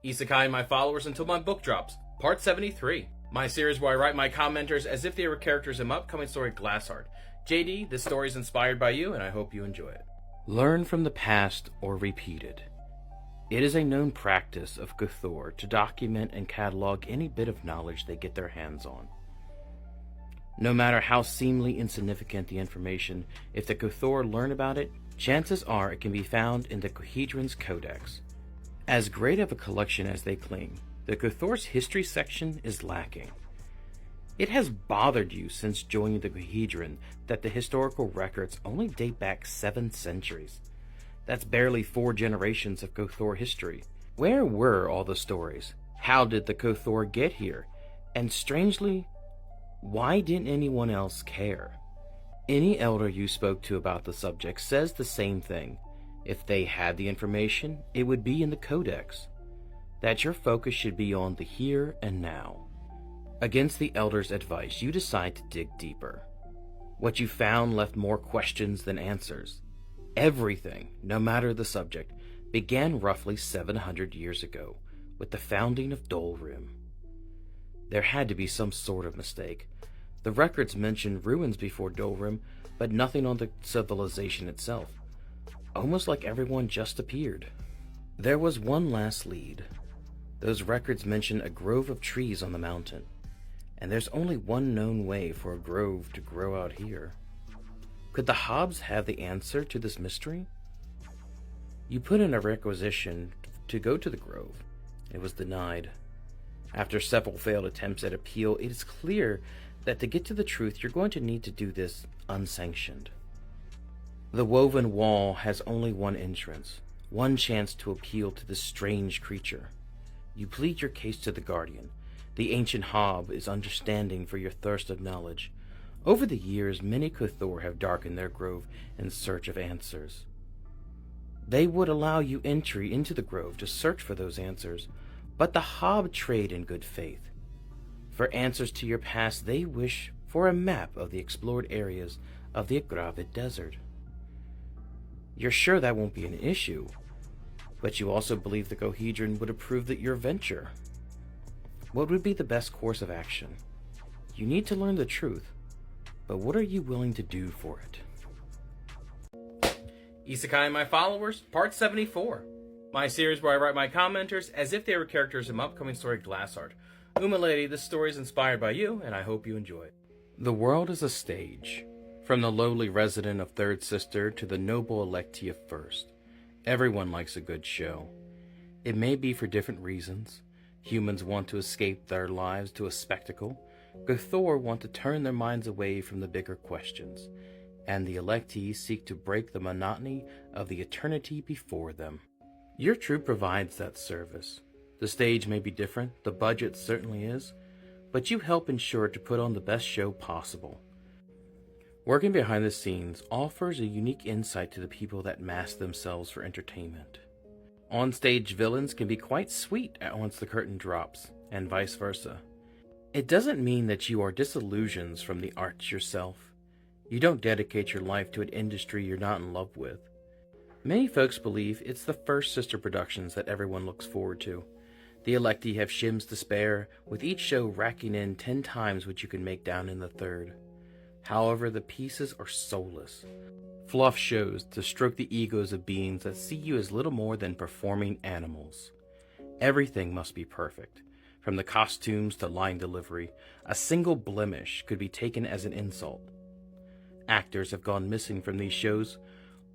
Isekai and My Followers Until My Book Drops, Part 73. My series where I write my commenters as if they were characters in my upcoming story, Glassheart. JD, this story is inspired by you, and I hope you enjoy it. Learn from the past or repeat it. It is a known practice of Gothor to document and catalog any bit of knowledge they get their hands on. No matter how seemingly insignificant the information, if the Gothor learn about it, chances are it can be found in the Cohedron's Codex. As great of a collection as they claim, the Gothor's history section is lacking. It has bothered you since joining the Cohedron that the historical records only date back 7 centuries. That's barely 4 generations of Gothor history. Where were all the stories? How did the Gothor get here? And strangely, why didn't anyone else care? Any elder you spoke to about the subject says the same thing. If they had the information, it would be in the Codex. That your focus should be on the here and now. Against the elder's advice, you decide to dig deeper. What you found left more questions than answers. Everything, no matter the subject, began roughly 700 years ago, with the founding of Dolrim. There had to be some sort of mistake. The records mention ruins before Dolrim, but nothing on the civilization itself. Almost like everyone just appeared. There was one last lead. Those records mention a grove of trees on the mountain, and there's only one known way for a grove to grow out here. Could the Hobbs have the answer to this mystery? You put in a requisition to go to the grove. It was denied. After several failed attempts at appeal, it is clear that to get to the truth, you're going to need to do this unsanctioned. The woven wall has only one entrance, one chance to appeal to this strange creature. You plead your case to the Guardian. The ancient Hob is understanding for your thirst of knowledge. Over the years, many Gothor have darkened their grove in search of answers. They would allow you entry into the grove to search for those answers, but the Hob trade in good faith. For answers to your past, they wish for a map of the explored areas of the Agravid Desert. You're sure that won't be an issue, but you also believe the Cohedron would approve that your venture. What would be the best course of action? You need to learn the truth, but what are you willing to do for it? Isekai and My Followers, Part 74. My series where I write my commenters as if they were characters in my upcoming story, Glassheart. Lady, this story is inspired by you, and I hope you enjoy it. The world is a stage. From the lowly resident of Third Sister to the noble electee of First. Everyone likes a good show. It may be for different reasons. Humans want to escape their lives to a spectacle. Gothor want to turn their minds away from the bigger questions. And the electees seek to break the monotony of the eternity before them. Your troupe provides that service. The stage may be different, the budget certainly is, but you help ensure to put on the best show possible. Working behind the scenes offers a unique insight to the people that mask themselves for entertainment. On-stage villains can be quite sweet once the curtain drops, and vice versa. It doesn't mean that you are disillusioned from the arts yourself. You don't dedicate your life to an industry you're not in love with. Many folks believe it's the first sister productions that everyone looks forward to. The electee have shims to spare, with each show racking in 10 times what you can make down in the third. However, the pieces are soulless. Fluff shows to stroke the egos of beings that see you as little more than performing animals. Everything must be perfect. From the costumes to line delivery, a single blemish could be taken as an insult. Actors have gone missing from these shows,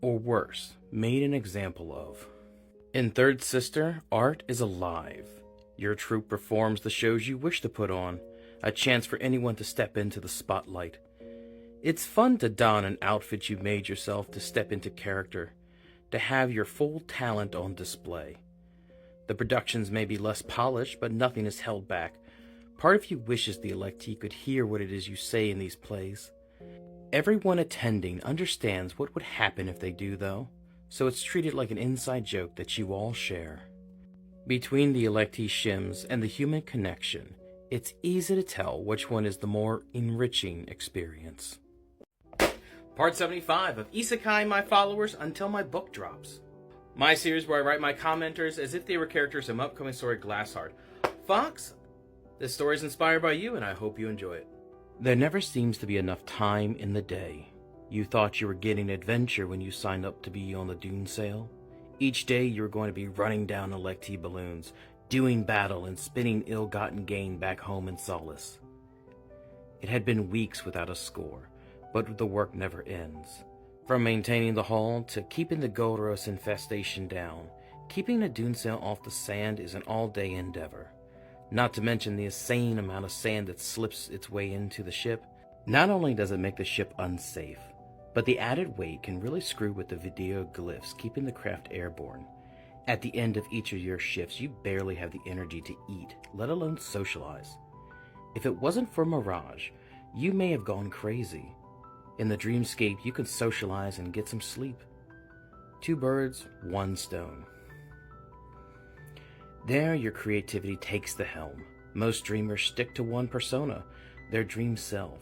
or worse, made an example of. In Third Sister, art is alive. Your troupe performs the shows you wish to put on, a chance for anyone to step into the spotlight. It's fun to don an outfit you made yourself to step into character, to have your full talent on display. The productions may be less polished, but nothing is held back. Part of you wishes the electee could hear what it is you say in these plays. Everyone attending understands what would happen if they do, though, so it's treated like an inside joke that you all share. Between the electee shims and the human connection, it's easy to tell which one is the more enriching experience. Part 75 of Isekai and My Followers Until My Book Drops. my series where I write my commenters as if they were characters in my upcoming story, Glassheart. Fox, this story is inspired by you, and I hope you enjoy it. There never seems to be enough time in the day. You thought you were getting adventure when you signed up to be on the Dune Sail. Each day you were going to be running down electee balloons, doing battle and spinning ill-gotten gain back home in solace. It had been weeks without a score, but the work never ends. From maintaining the hull to keeping the Goldoros infestation down, keeping a dune sail off the sand is an all-day endeavor. Not to mention the insane amount of sand that slips its way into the ship. Not only does it make the ship unsafe, but the added weight can really screw with the video glyphs keeping the craft airborne. At the end of each of your shifts, you barely have the energy to eat, let alone socialize. If it wasn't for Mirage, you may have gone crazy. In the dreamscape, you can socialize and get some sleep. 2 birds, 1 stone. There, your creativity takes the helm. Most dreamers stick to one persona, their dream self.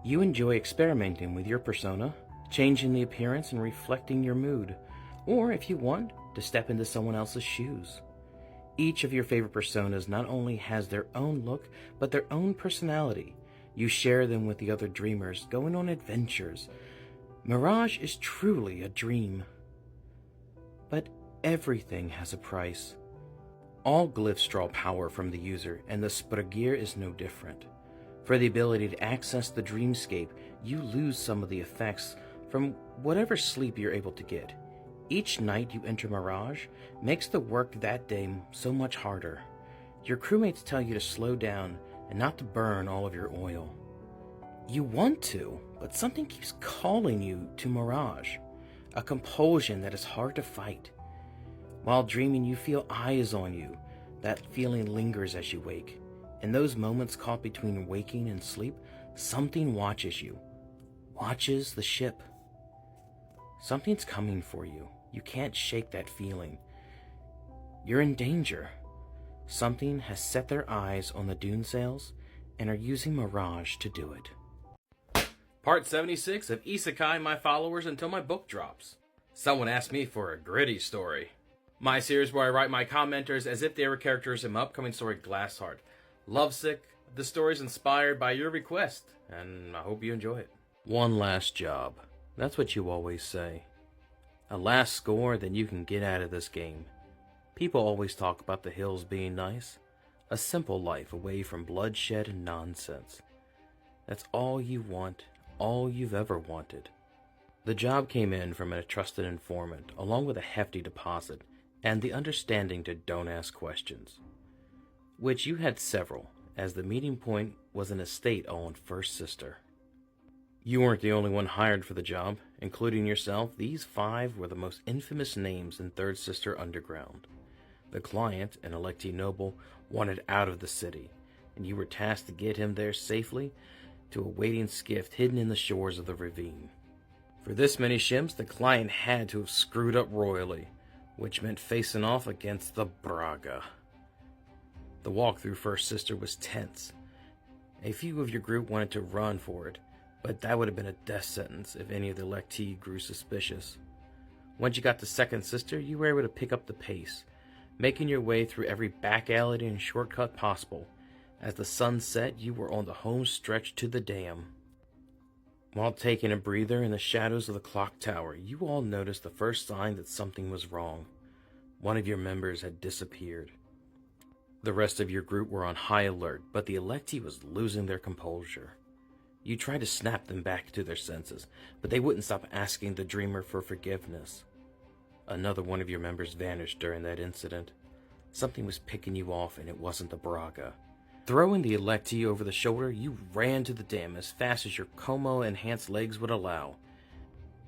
You enjoy experimenting with your persona, changing the appearance and reflecting your mood, or if you want, to step into someone else's shoes. Each of your favorite personas not only has their own look, but their own personality. You share them with the other dreamers, going on adventures. Mirage is truly a dream. But everything has a price. All glyphs draw power from the user, and the Spragir is no different. For the ability to access the dreamscape, you lose some of the effects from whatever sleep you're able to get. Each night you enter Mirage makes the work that day so much harder. Your crewmates tell you to slow down and not to burn all of your oil. You want to, but something keeps calling you to Mirage, a compulsion that is hard to fight. While dreaming, you feel eyes on you. That feeling lingers as you wake. In those moments caught between waking and sleep, something watches you. Watches the ship. Something's coming for you. You can't shake that feeling. You're in danger. Something has set their eyes on the dune sails and are using Mirage to do it. Part 76 of Isekai My Followers Until My Book Drops. Someone asked me for a gritty story. My series where I write my commenters as if they were characters in my upcoming story, Glassheart. Lovesick, the story's inspired by your request, and I hope you enjoy it. One last job. That's what you always say. A last score, then you can get out of this game. People always talk about the hills being nice. A simple life away from bloodshed and nonsense. That's all you want, all you've ever wanted. The job came in from a trusted informant, along with a hefty deposit, and the understanding to don't ask questions. Which you had several, as the meeting point was an estate owned First Sister. You weren't the only one hired for the job. Including yourself, these 5 were the most infamous names in Third Sister Underground. The client, an electee noble, wanted out of the city, and you were tasked to get him there safely to a waiting skiff hidden in the shores of the ravine. For this many ships, the client had to have screwed up royally, which meant facing off against the Braga. The walk through First Sister was tense. A few of your group wanted to run for it, but that would have been a death sentence if any of the electee grew suspicious. Once you got to Second Sister, you were able to pick up the pace, making your way through every back alley and shortcut possible. As the sun set, you were on the home stretch to the dam. While taking a breather in the shadows of the clock tower, you all noticed the first sign that something was wrong. One of your members had disappeared. The rest of your group were on high alert, but the electee was losing their composure. You tried to snap them back to their senses, but they wouldn't stop asking the dreamer for forgiveness. Another one of your members vanished during that incident. Something was picking you off, and it wasn't the Braga. Throwing the electee over the shoulder, you ran to the dam as fast as your Como-enhanced legs would allow.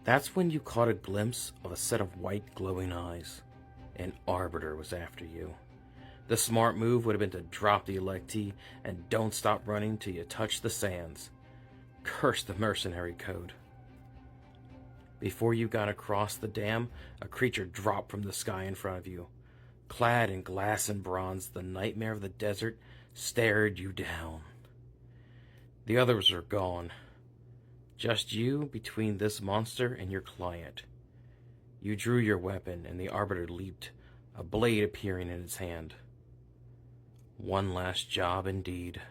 That's when you caught a glimpse of a set of white glowing eyes. An arbiter was after you. The smart move would have been to drop the electee and don't stop running till you touch the sands. Curse the mercenary code. Before you got across the dam, a creature dropped from the sky in front of you. Clad in glass and bronze, the nightmare of the desert stared you down. The others are gone. Just you between this monster and your client. You drew your weapon, and the Arbiter leaped, a blade appearing in its hand. One last job indeed.